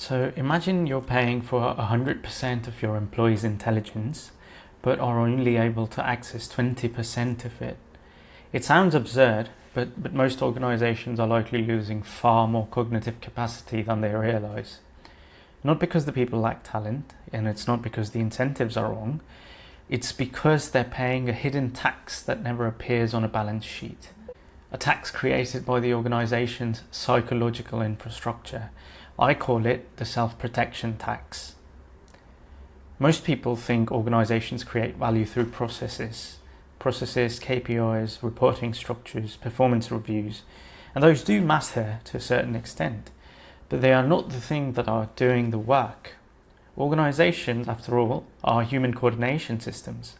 So imagine you're paying for 100% of your employees' intelligence, but are only able to access 20% of it. It sounds absurd, but most organizations are likely losing far more cognitive capacity than they realize. Not because the people lack talent, and it's not because the incentives are wrong, it's because they're paying a hidden tax that never appears on a balance sheet. A tax created by the organization's psychological infrastructure. I call it the self-protection tax. Most people think organizations create value through processes, KPIs, reporting structures, performance reviews, and those do matter to a certain extent, but they are not the thing that are doing the work. Organizations, after all, are human coordination systems,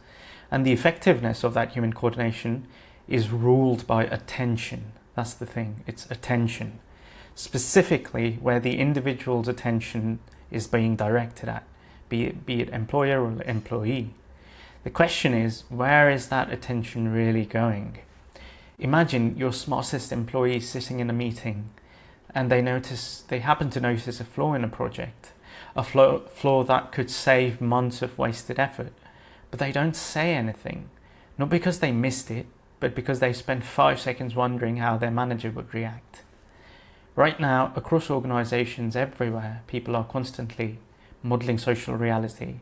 and the effectiveness of that human coordination is ruled by attention. That's the thing, it's attention. Specifically where the individual's attention is being directed at, be it employer or employee. The question is, where is that attention really going? Imagine your smartest employee sitting in a meeting and they happen to notice a flaw in a project, a flaw that could save months of wasted effort, but they don't say anything, not because they missed it, but because they spent 5 seconds wondering how their manager would react. Right now, across organizations everywhere, people are constantly modeling social reality.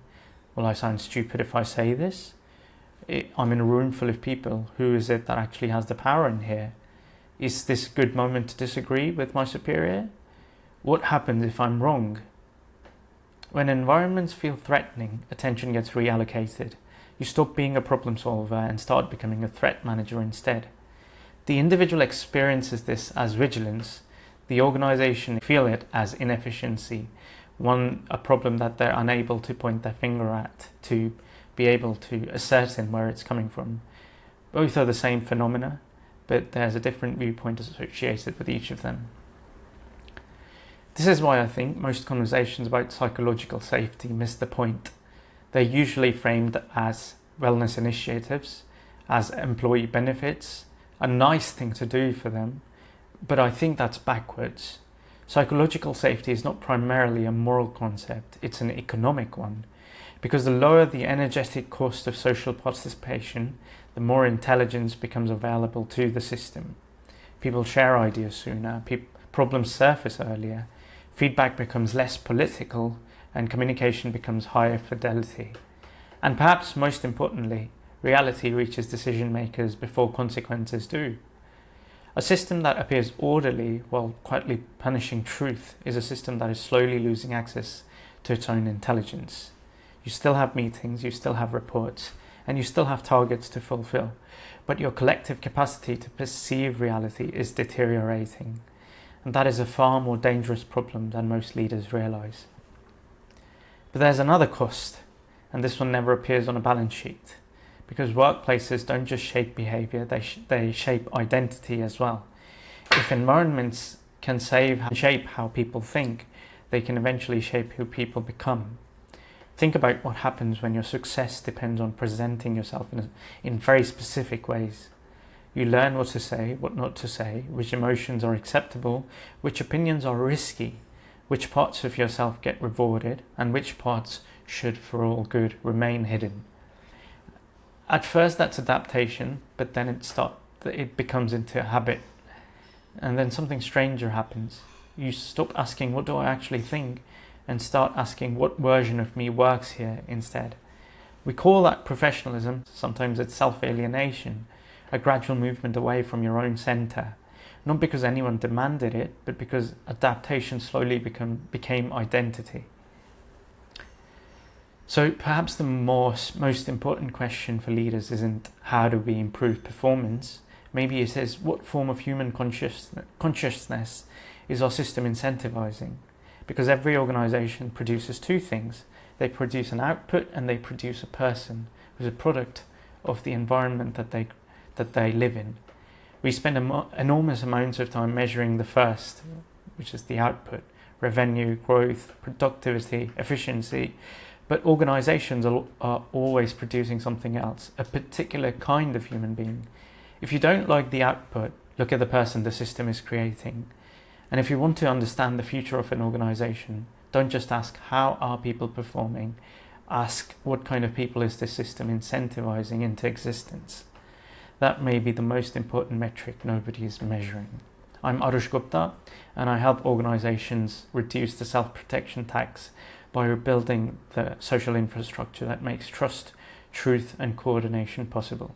Will I sound stupid if I say this? I'm in a room full of people. Who is it that actually has the power in here? Is this a good moment to disagree with my superior? What happens if I'm wrong? When environments feel threatening, attention gets reallocated. You stop being a problem solver and start becoming a threat manager instead. The individual experiences this as vigilance. The organization feel it as inefficiency, a problem that they're unable to point their finger at to be able to ascertain where it's coming from. Both are the same phenomena, but there's a different viewpoint associated with each of them. This is why I think most conversations about psychological safety miss the point. They're usually framed as wellness initiatives, as employee benefits, a nice thing to do for them, but I think that's backwards. Psychological safety is not primarily a moral concept, it's an economic one. Because the lower the energetic cost of social participation, the more intelligence becomes available to the system. People share ideas sooner, problems surface earlier, feedback becomes less political, and communication becomes higher fidelity. And perhaps most importantly, reality reaches decision makers before consequences do. A system that appears orderly while quietly punishing truth is a system that is slowly losing access to its own intelligence. You still have meetings, you still have reports, and you still have targets to fulfill, but your collective capacity to perceive reality is deteriorating, and that is a far more dangerous problem than most leaders realize. But there's another cost, and this one never appears on a balance sheet. Because workplaces don't just shape behavior, they shape identity as well. If environments can shape how people think, they can eventually shape who people become. Think about what happens when your success depends on presenting yourself in very specific ways. You learn what to say, what not to say, which emotions are acceptable, which opinions are risky, which parts of yourself get rewarded, and which parts should, for all good, remain hidden. At first that's adaptation, but then it becomes into a habit. And then something stranger happens. You stop asking, what do I actually think? And start asking, what version of me works here instead? We call that professionalism. Sometimes it's self-alienation, a gradual movement away from your own center. Not because anyone demanded it, but because adaptation slowly became identity. So perhaps the most important question for leaders isn't how do we improve performance? Maybe it is what form of human consciousness is our system incentivizing? Because every organization produces two things. They produce an output and they produce a person who's a product of the environment that they live in. We spend enormous amounts of time measuring the first, which is the output, revenue, growth, productivity, efficiency. But organizations are always producing something else, a particular kind of human being. If you don't like the output, look at the person the system is creating. And if you want to understand the future of an organization, Don't just ask how are people performing, ask what kind of people is this system incentivizing into existence. That may be the most important metric nobody is measuring. I'm Arush Gupta, and I help organizations reduce the self-protection tax by rebuilding the social infrastructure that makes trust, truth, and coordination possible.